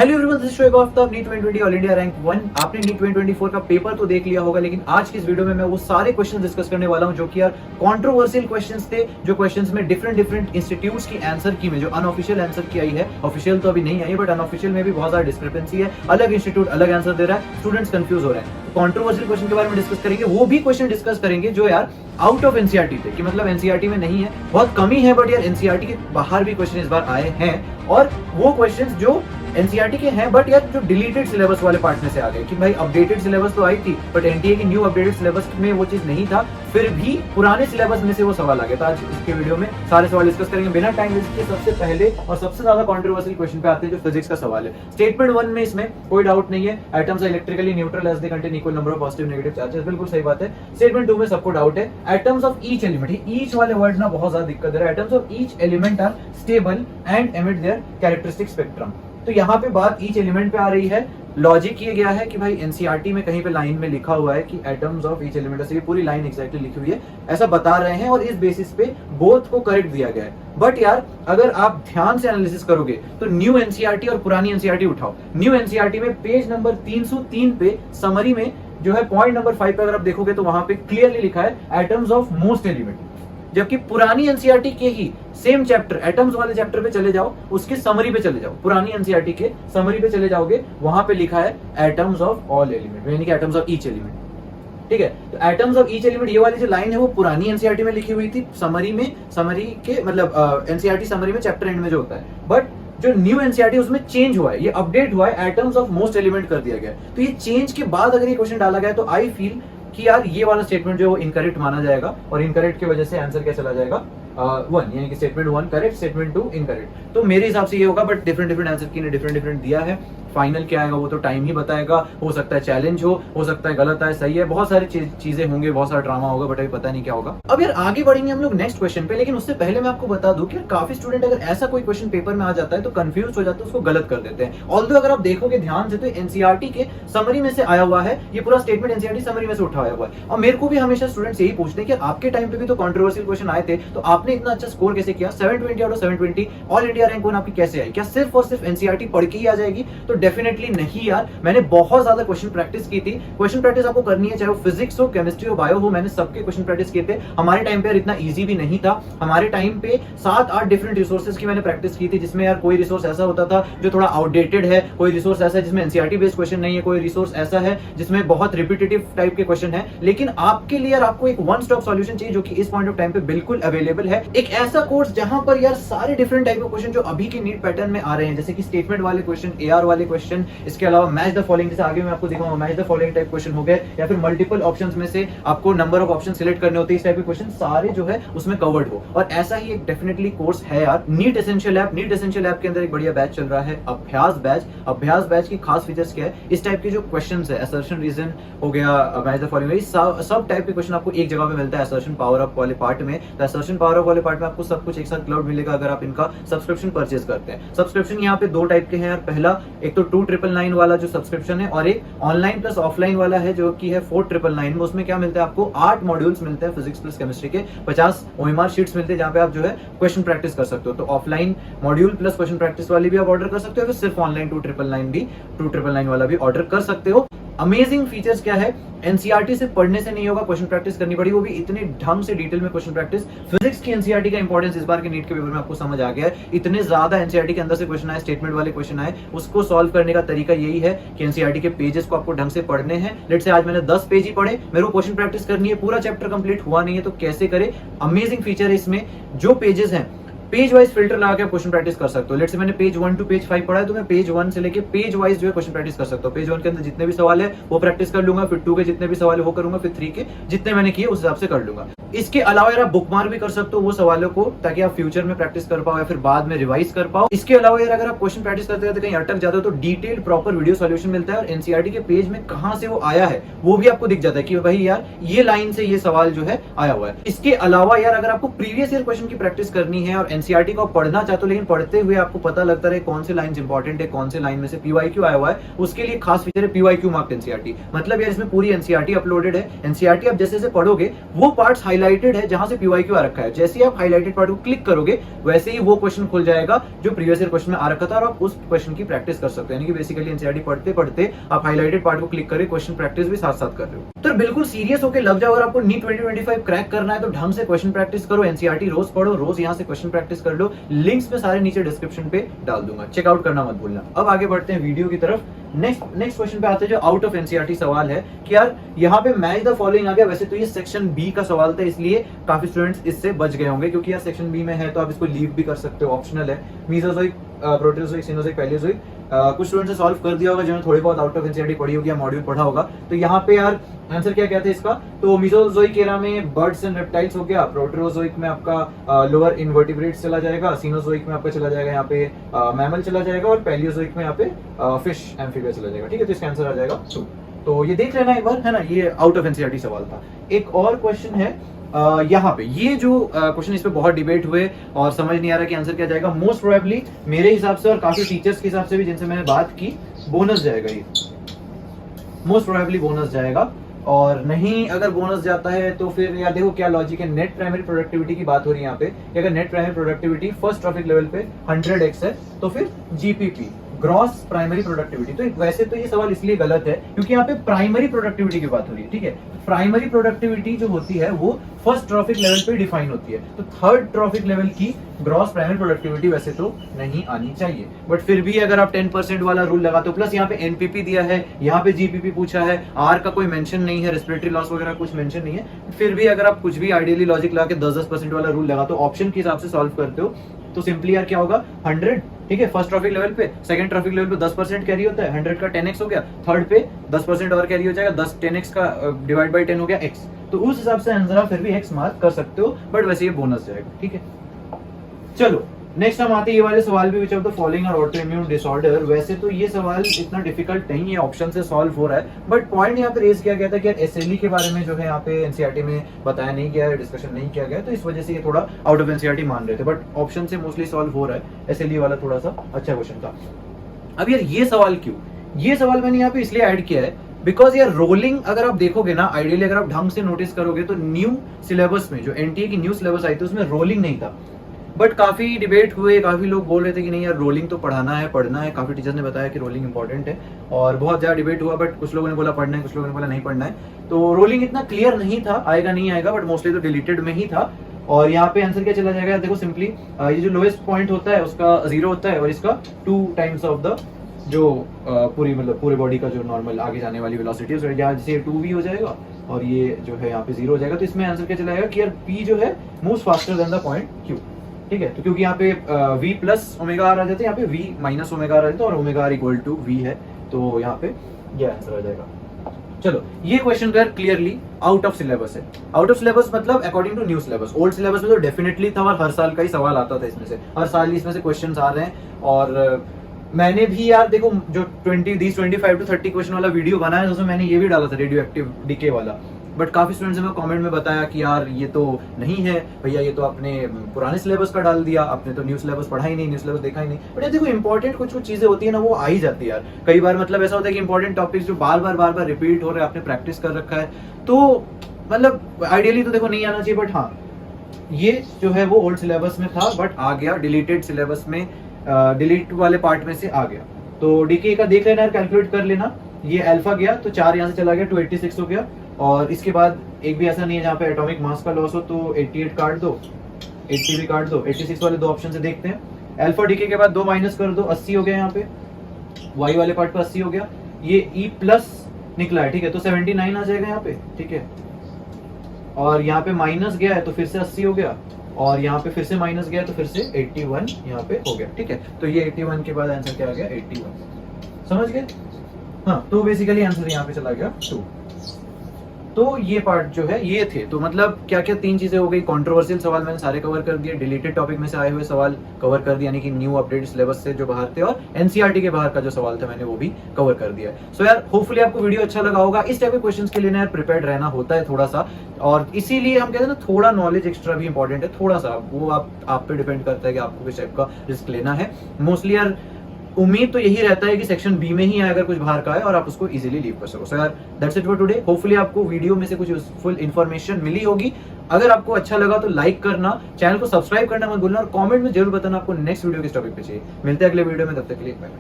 Hello everyone, this is Shoaib Aftab, NEET 2020 all India rank 1। आपने NEET 2024 का paper तो देख लिया होगा, लेकिन आज की इस वीडियो में मैं वो सारे क्वेश्चन डिस्कस करने वाला हूं जो कि यार कंट्रोवर्शियल क्वेश्चंस थे, जो क्वेश्चंस में डिफरेंट इंस्टीट्यूट्स की आंसर की में जो अनऑफिशियल आंसर की आई है, ऑफिशियल तो अभी नहीं आई है बट अनऑफिशियल में भी बहुत सारा डिस्क्रिपेंसी है। अलग इंस्टीट्यूट अलग आंसर दे रहा है, स्टूडेंट्स कंफ्यूज हो रहे हैं। तो कंट्रोवर्शियल क्वेश्चन के बारे में डिस्कस करेंगे, वो भी क्वेश्चन डिस्कस करेंगे जो यार आउट ऑफ एनसीईआरटी थे, कि मतलब एनसीईआरटी में नहीं है, बहुत कमी है, बट यार एनसीईआरटी के बाहर भी क्वेश्चन इस बार आए हैं। और वो क्वेश्चंस जो एनसीईआरटी के हैं बट यार जो डिलीटेड सिलेबस वाले पार्ट में से आ गए, कि भाई अपडेटेड सिलेबस तो आई थी बट एनटीए की न्यू अपडेटेड सिलेबस में वो चीज नहीं था, फिर भी पुराने सिलेबस में से वो सवाल आ गया। तो आज इसके वीडियो में सारे सवाल डिस्कस करेंगे बिना टाइम वेस्ट किए। सबसे पहले और सबसे ज्यादा कंट्रोवर्शियल क्वेश्चन पे आते हैं, जो फिजिक्स का सवाल है। स्टेटमेंट 1 में इसमें कोई डाउट नहीं है, atoms are electrically neutral as they contain equal number of positive negative charges, बिल्कुल सही बात है। स्टेटमेंट 2 में सबको डाउट है, atoms of each element, each वाले वर्ड ना बहुत ज्यादा दिक्कत दे रहा है। Atoms of each element are stable and emit their characteristic spectrum. तो यहाँ पे बात ईच एलिमेंट पे आ रही है। लॉजिक किया गया है कि भाई एनसीईआरटी में कहीं पे लाइन में लिखा हुआ है कि एटम्स ऑफ ईच एलिमेंट, से ये पूरी लाइन एग्जैक्टली लिखी हुई है, ऐसा बता रहे हैं और इस बेसिस पे बोथ को करेक्ट दिया गया है। बट यार अगर आप ध्यान से एनालिसिस करोगे तो न्यू एनसीईआरटी और पुरानी एनसीईआरटी उठाओ। न्यू एनसीईआरटी में पेज नंबर 303 पे समरी में जो है पॉइंट नंबर 5 पे अगर आप देखोगे तो वहां पे क्लियरली लिखा है एटम्स ऑफ मोस्ट एलिमेंट। जबकि पुरानी एनसीईआरटी के ही सेम चैप्टर, एटम्स वाले चैप्टर पे चले जाओ, उसके समरी पे चले जाओ, पुरानी एनसीईआरटी के समरी पे चले जाओगे, वहां पे लिखा है एटम्स ऑफ ऑल एलिमेंट, यानी कि एटम्स ऑफ ईच एलिमेंट। ठीक है, तो एटम्स ऑफ ईच एलिमेंट ये वाली जो लाइन है वो पुरानी एनसीईआरटी में लिखी हुई थी, समरी में, समरी के मतलब एनसीईआरटी समरी में चैप्टर एंड में जो होता है। बट जो न्यू एनसीईआरटी उसमें चेंज हुआ है, ये अपडेट हुआ है, एटम्स ऑफ मोस्ट एलिमेंट कर दिया गया। तो ये चेंज के बाद अगर ये क्वेश्चन डाला गया तो आई फील कि यार ये वाला स्टेटमेंट जो है इनकरेक्ट माना जाएगा, और इनकरेक्ट की वजह से आंसर क्या चला जाएगा 1, यानी कि स्टेटमेंट 1 करेक्ट, स्टेटमेंट 2 इनकरेक्ट। तो मेरे हिसाब से ये होगा, बट डिफरेंट आंसर की ने डिफरेंट दिया है। फाइनल क्या आएगा वो तो टाइम ही बताएगा, हो सकता है चैलेंज हो सकता है गलत है, सही है, बहुत सारी चीजें होंगे, बहुत सारा ड्रामा होगा, बट अभी पता नहीं क्या होगा। अब यार आगे बढ़ेंगे हम लोग नेक्स्ट क्वेश्चन पे, लेकिन उससे पहले मैं आपको बता दूं कि काफी स्टूडेंट अगर ऐसा कोई क्वेश्चन पेपर में आ जाता है तो कंफ्यूज हो जाते हैं, उसको गलत कर देते हैं। ऑल्दो अगर आप देखोगे ध्यान से तो एनसीईआरटी के समरी में से आया हुआ है, ये पूरा स्टेटमेंट एनसीईआरटी समरी में से उठाया हुआ है। और मेरे को भी हमेशा स्टूडेंट्स यही पूछते हैं कि आपके टाइम पे भी तो कंट्रोवर्शियल क्वेश्चन आए थे, तो आपने इतना अच्छा स्कोर कैसे किया, 720 out of 720 all India rank 1 आपकी कैसे आई? क्या सिर्फ और सिर्फ एनसीईआरटी पढ़ के ही आ जाएगी? तो डेफिनेटली नहीं यार, मैंने बहुत ज्यादा क्वेश्चन प्रैक्टिस की थी। क्वेश्चन प्रैक्टिस आपको करनी है, चाहे वो फिजिक्स हो, केमिस्ट्री हो, बायो हो, मैंने सबके क्वेश्चन प्रैक्टिस किए थे। हमारे टाइम पे इतना इजी भी नहीं था, हमारे टाइम पे 7-8 डिफरेंट रिसोर्सेज की मैंने प्रैक्टिस की थी, जिसमें यार कोई रिसोर्स ऐसा होता था जो थोड़ा आउटडेटेड है, कोई रिसोर्स ऐसा है जिसमें एनसीईआरटी बेस्ड क्वेश्चन नहीं है, कोई रिसोर्स ऐसा है जिसमें बहुत रिपीटेटिव टाइप के क्वेश्चन है। लेकिन आपके लिए यार आपको एक वन स्टॉप सॉल्यूशन चाहिए जो कि इस पॉइंट ऑफ टाइम पे बिल्कुल अवेलेबल है। एक ऐसा कोर्स जहां पर यार सारे डिफरेंट टाइप के क्वेश्चन जो अभी के नीट पैटर्न में आ रहे हैं, जैसे कि स्टेटमेंट वाले क्वेश्चन, एआर वाले क्वेश्चन, इसके अलावा मैच द फॉलोइंग, जैसे आगे मैं आपको दिखाऊंगा match the following type question हो गए, या फिर मल्टीपल ऑप्शंस में से आपको नंबर ऑफ ऑप्शन सिलेक्ट करने होते हैं, इस टाइप के क्वेश्चन सारे जो है उसमें कवर्ड हो। और ऐसा ही एक डेफिनेटली कोर्स है यार, NEET essential app. NEET essential app के अंदर एक बढ़िया बैच चल रहा है, अभ्यास बैच। अभ्यास बैच की खास फीचर्स क्या है, इस टाइप के जो क्वेश्चंस है, असर्शन रीजन हो गया, मैच द फॉलोइंग, सब टाइप के क्वेश्चन आपको एक जगह पे मिलता है असर्शन पावर अप वाले पार्ट में। तो असर्शन पावर अप वाले पार्ट में आपको सब कुछ एक साथ क्लाउड मिलेगा अगर आप इनका सब्सक्रिप्शन परचेज करते हैं। सब्सक्रिप्शन यहाँ पे 2 टाइप के हैं यार। पहला एक तो 2999 वाला जो सब्सक्रिप्शन है, और एक ऑनलाइन प्लस ऑफलाइन वाला है जो कि है 4999 में। उसमें क्या मिलता है आपको, 8 मॉड्यूल्स मिलते हैं फिजिक्स प्लस केमिस्ट्री के, 50 ओएमआर शीट्स मिलते हैं जहां पे आप जो है क्वेश्चन प्रैक्टिस कर सकते हो। तो offline module plus question practice वाली भी आप ऑर्डर कर सकते हो, फिर सिर्फ ऑनलाइन 2999 वाला भी ऑर्डर कर सकते हो। अमेजिंग फीचर्स क्या है, एनसीईआरटी से पढ़ने से नहीं होगा, क्वेश्चन प्रैक्टिस करनी पड़ी, वो भी इतने ढंग से डिटेल में क्वेश्चन प्रैक्टिस। फिजिक्स की एनसीईआरटी का इंपॉर्टेंस इस बार के नीट के पेपर में आपको समझ आ गया है। इतने ज्यादा एनसीईआरटी के अंदर से क्वेश्चन आए, स्टेटमेंट वाले क्वेश्चन आए, उसको सॉल्व करने का तरीका यही है कि एनसीईआरटी के पेजेस को आपको ढंग से पढ़ने हैं। लेट्स से आज मैंने 10 पेज ही पढ़े, मेरे को क्वेश्चन प्रैक्टिस करनी है, पूरा चैप्टर कंप्लीट हुआ नहीं है, तो कैसे करें? अमेजिंग फीचर है इसमें, जो पेजेस हैं पेज वाइज फिल्टर लगा के क्वेश्चन प्रैक्टिस कर सकते हो। लेट्स से मैंने पेज 1 टू पेज 5 पढ़ा है, तो मैं पेज 1 से लेके पेज वाइज जो है क्वेश्चन प्रैक्टिस कर सकता हूँ। पेज 1 के अंदर जितने भी सवाल है वो प्रैक्टिस कर लूंगा, फिर 2 के जितने भी सवाल है वो करूंगा, फिर 3 के जितने मैंने किए उस हिसाब से कर लूंगा। इसके अलावा यार आप बुकमार्क भी कर सकते हो वो सवालों को, ताकि आप फ्यूचर में प्रैक्टिस कर पाओ या फिर बाद में रिवाइज कर पाओ। इसके अलावा यार अगर आप क्वेश्चन प्रैक्टिस करते रहते कहीं अटक जाते हो तो डिटेल प्रॉपर वीडियो सॉल्यूशन मिलता है, और एनसीईआरटी के पेज में कहां से वो आया है वो भी आपको दिख जाता है कि भाई यार ये लाइन से ये सवाल जो है आया हुआ है। इसके अलावा यार अगर आपको प्रीवियस ईयर क्वेश्चन की प्रैक्टिस करनी है और एनसीईआरटी को आप पढ़ना चाहते हो लेकिन पढ़ते हुए आपको पता लगता रहे कौन से लाइन इंपॉर्टेंट है, कौन से लाइन में से पीवाईक्यू आया हुआ है, उसके लिए खास फीचर है पीवाईक्यू मार्क्ड एनसीईआरटी। मतलब यार इसमें पूरी एनसीईआरटी अपलोडेड है। एनसीईआरटी आप जैसे जैसे पढ़ोगे वो पार्ट्स हाईलाइटेड है जहां से पीवाईक्यू आ रखा है, जैसे ही आप हाईलाइटेड पार्ट को क्लिक करोगे वैसे ही वो क्वेश्चन खुल जाएगा जो प्रीवियस ईयर क्वेश्चन में आ रखा था और आप उस क्वेश्चन की प्रैक्टिस कर सकते हो। यानी कि बेसिकली एनसीईआरटी पढ़ते पढ़ते आप हाईलाइटेड पार्ट को क्लिक करके क्वेश्चन प्रैक्टिस भी साथ साथ कर रहे हो। तो बिल्कुल सीरियस होकर लग जाओ। अगर आपको नीट 2025 क्रैक करना है तो ढंग से क्वेश्चन प्रैक्टिस करो, एनसीईआरटी रोज पढ़ो, रोज यहाँ से क्वेश्चन प्रैक्टिस कर लो। लिंक्स में सारे नीचे डिस्क्रिप्शन पे डाल दूंगा, चेकआउट करना मत भूलना। अब आगे बढ़ते हैं वीडियो की तरफ। नेक्स्ट क्वेश्चन पे आते हैं जो आउट ऑफ एनसीईआरटी सवाल है कि यार यहाँ पे मैच द फॉलोइंग आ गया। वैसे तो ये सेक्शन बी का सवाल था इसलिए काफी स्टूडेंट्स इससे बच गए होंगे, क्योंकि यार सेक्शन बी में है तो आप इसको लीव भी कर सकते हो, ऑप्शनल है। मीसोजोइक, प्रोटेरोजोइक, सिनोजोइक, पैलियोजोइक कुछ स्टूडेंट्स ने सॉल्व कर दिया होगा जिन्होंने थोड़ी बहुत आउट ऑफ एनसीईआरटी पढ़ी होगी या मॉड्यूल पढ़ा होगा। तो यहाँ पे यार आंसर क्या कहते हैं इसका, तो मीसोजोइक एरा में बर्ड्स एंड रेप्टाइल्स हो गया, प्रोटेरोजोइक में आपका लोअर इनवर्टिब्रेट्स चला जाएगा, सिनोजोइक में आपका चला जाएगा यहाँ पे मैमल चला जाएगा और पैलियोजोइक में यहाँ पे फिश एम्फीबिया चला जाएगा। ठीक है, तो इसका आंसर आ जाएगा 2। तो ये देख लेना एक बार, है ना, ये आउट ऑफ एनसीईआरटी सवाल था। एक और क्वेश्चन है यहाँ पे, ये जो क्वेश्चन इस पे बहुत डिबेट हुए और समझ नहीं आ रहा कि आंसर क्या जाएगा। मोस्ट प्रोबेबली मेरे हिसाब से और काफी टीचर्स के हिसाब से भी जिनसे मैंने बात की, बोनस जाएगा ये, मोस्ट प्रोबेबली बोनस जाएगा। और नहीं अगर बोनस जाता है तो फिर यार देखो क्या लॉजिक है, नेट प्राइमरी प्रोडक्टिविटी की बात हो रही है यहाँ पे। अगर net primary productivity first trophic level पे 100x है तो फिर जीपीपी, ग्रॉस प्राइमरी प्रोडक्टिविटी। तो वैसे तो ये सवाल इसलिए गलत है क्योंकि यहाँ पे प्राइमरी प्रोडक्टिविटी की बात हो रही है। ठीक है, प्राइमरी प्रोडक्टिविटी जो होती है वो फर्स्ट ट्रॉफिक लेवल पे डिफाइन होती है, तो थर्ड ट्रॉफिक लेवल की ग्रॉस प्राइमरी प्रोडक्टिविटी वैसे तो नहीं आनी चाहिए। बट फिर भी अगर आप 10% वाला रूल लगाते हो, प्लस यहाँ पे एनपीपी दिया है, यहाँ पे जीपीपी पूछा है, आर का कोई मेंशन नहीं है, रेस्पिरेटरी लॉस वगैरह कुछ मेंशन नहीं है, फिर भी अगर आप कुछ भी आइडियली लॉजिक लगा के 10% वाला रूल लगाते हो, ऑप्शन के हिसाब से सॉल्व करते हो, तो सिंपली यार क्या होगा 100। ठीक है, फर्स्ट ट्रॉफिक लेवल पे, सेकंड ट्रॉफिक लेवल पे 10% कैरी होता है, 100 का 10x हो गया, थर्ड पे 10% और कैरी हो जाएगा, 10 का डिवाइड बाई 10 हो गया x। तो उस हिसाब से आंसर आप फिर भी x मार्क कर सकते हो, बट वैसे ये बोनस जाएगा। ठीक है, चलो नेक्स्ट हम आते हैं ये वाले सवाल भी, which of the following are autoimmune disorder. वैसे तो ये सवाल इतना डिफिकल्ट नहीं है, ऑप्शन से सॉल्व हो रहा है, बट पॉइंट यहाँ पे रेज किया गया था कि एसएलई के बारे में जो है यहाँ पे एनसीईआरटी में बताया नहीं गया है, डिस्कशन नहीं किया गया, तो इस वजह से ये थोड़ा आउट ऑफ एनसीईआरटी मान रहे थे, बट ऑप्शन से मोस्टली सॉल्व हो रहा है। एसएलई वाला थोड़ा सा अच्छा क्वेश्चन था। अब यार ये सवाल क्यों, ये सवाल मैंने यहाँ पे इसलिए ऐड किया है बिकॉज यार रोलिंग अगर आप देखोगे ना, आइडियली अगर आप ढंग से नोटिस करोगे तो न्यू सिलेबस में जो एनटीए की न्यू सिलेबस आई थी उसमें रोलिंग नहीं था, बट काफी डिबेट हुए, काफी लोग बोल रहे थे कि नहीं यार रोलिंग तो पढ़ाना है, पढ़ना है। काफी टीचर्स ने बताया कि रोलिंग इंपॉर्टेंट है और बहुत ज्यादा डिबेट हुआ, बट कुछ लोगों ने बोला पढ़ना है, कुछ लोगों ने बोला नहीं पढ़ना है। तो रोलिंग इतना क्लियर नहीं था, आएगा नहीं आएगा, बट मोस्टली तो डिलीटेड में ही था। और यहाँ पे आंसर क्या चला जाएगा, देखो सिंपली ये जो लोएस्ट पॉइंट होता है उसका 0 होता है और इसका 2 टाइम्स ऑफ द जो पूरी मतलब पूरे बॉडी का जो नॉर्मल आगे जाने वाली वेलोसिटी है, जैसे 2v हो जाएगा और ये जो है यहाँ पे 0 हो जाएगा। तो इसमें आंसर क्या चला जाएगा कि यार p जो है moves faster than the point q। ठीक है, तो क्योंकि यहाँ पे v प्लस ओमेगा आर आ जाते हैं, यहाँ पे v माइनस ओमेगा आर आ जाता है और omega r equal to v है, तो यहाँ पे ये आंसर आ जाएगा। चलो ये क्वेश्चन यार क्लियरली आउट ऑफ सिलेबस है। आउट ऑफ सिलेबस मतलब according to new syllabus. Old syllabus में तो डेफिनेटली था और हर साल का ही सवाल आता था इसमें से, हर साल ही इसमें से क्वेश्चंस आ रहे हैं। और मैंने भी यार देखो जो 25 to 30 क्वेश्चन वाला वीडियो बनाया है उसमें मैंने ये भी डाला था रेडियो एक्टिव डीके वाला, बट काफी स्टूडेंट्स ने कमेंट में बताया कि यार ये तो नहीं है भैया, ये तो आपने पुराने सिलेबस का डाल दिया, आपने तो न्यू सिलेबस पढ़ा ही नहीं, न्यू सिलेबस देखा ही नहीं। बट देखो इंपॉर्टेंट कुछ चीजें होती है ना, वो आ ही जाती है यार। कई बार मतलब ऐसा होता है कि इंपॉर्टेंट टॉपिक्स जो बार बार रिपीट हो रहे हैं, आपने प्रैक्टिस कर रखा है, तो मतलब आइडियली तो देखो नहीं आना चाहिए, बट हाँ ये जो है वो ओल्ड सिलेबस में था बट आ गया, डिलीटेड सिलेबस में डिलीट वाले पार्ट में से आ गया। तो डीके का देख लेना, कैलकुलेट कर लेना। ये अल्फा गया तो 4 यहाँ से चला गया, 286 हो गया। और इसके बाद एक भी ऐसा नहीं है जहाँ पे एटॉमिक मास का लॉस हो, तो 88 काट दो, 80 भी काट दो, 86 वाले 2 ऑप्शन से देखते हैं। अल्फा डीके के बाद 2 माइनस कर दो, 80 हो गया यहाँ पे, वाई वाले पार्ट पे 80 हो गया, ये ई प्लस निकला है। ठीक है, तो 79 आ जाएगा यहाँ पे। ठीक है, और यहाँ पे माइनस गया है तो फिर से 80 हो गया, और यहाँ पे फिर से माइनस गया तो फिर से 81 यहाँ पे हो गया। ठीक है, तो ये 81 के बाद आंसर क्या आ गया, 81। समझ गए? हाँ, तो बेसिकली आंसर यहाँ पे चला गया 2। तो ये पार्ट जो है ये थे। तो मतलब क्या क्या 3 चीजें हो गई, कंट्रोवर्शियल सवाल मैंने सारे कवर कर दिए, डिलीटेड टॉपिक में से आए हुए सवाल कवर कर दिए यानी कि न्यू अपडेट सिलेबस से जो बाहर थे, और एनसीईआरटी के बाहर का जो सवाल था मैंने वो भी कवर कर दिया। सो यार होपफुली आपको वीडियो अच्छा लगा होगा। इस टाइप के क्वेश्चंस के लिए ना यार प्रिपेयर्ड रहना होता है थोड़ा सा, और इसीलिए हम कहते हैं ना थोड़ा नॉलेज एक्स्ट्रा भी इंपॉर्टेंट है, थोड़ा सा वो आप पे डिपेंड करता है कि आपको किस टाइप का रिस्क लेना है। मोस्टली यार उम्मीद तो यही रहता है कि सेक्शन बी में ही आए अगर कुछ बाहर का है और आप उसको इजीली लीव कर सको। सो यार that's it for today. Hopefully आपको वीडियो में से कुछ यूजफुल इन्फॉर्मेशन मिली होगी। अगर आपको अच्छा लगा तो लाइक करना, चैनल को सब्सक्राइब करना मत भूलना, और कमेंट में जरूर बताना आपको नेक्स्ट वीडियो किस टॉपिक पे चाहिए। मिलते हैं अगले वीडियो में, तब तक के लिए बाय।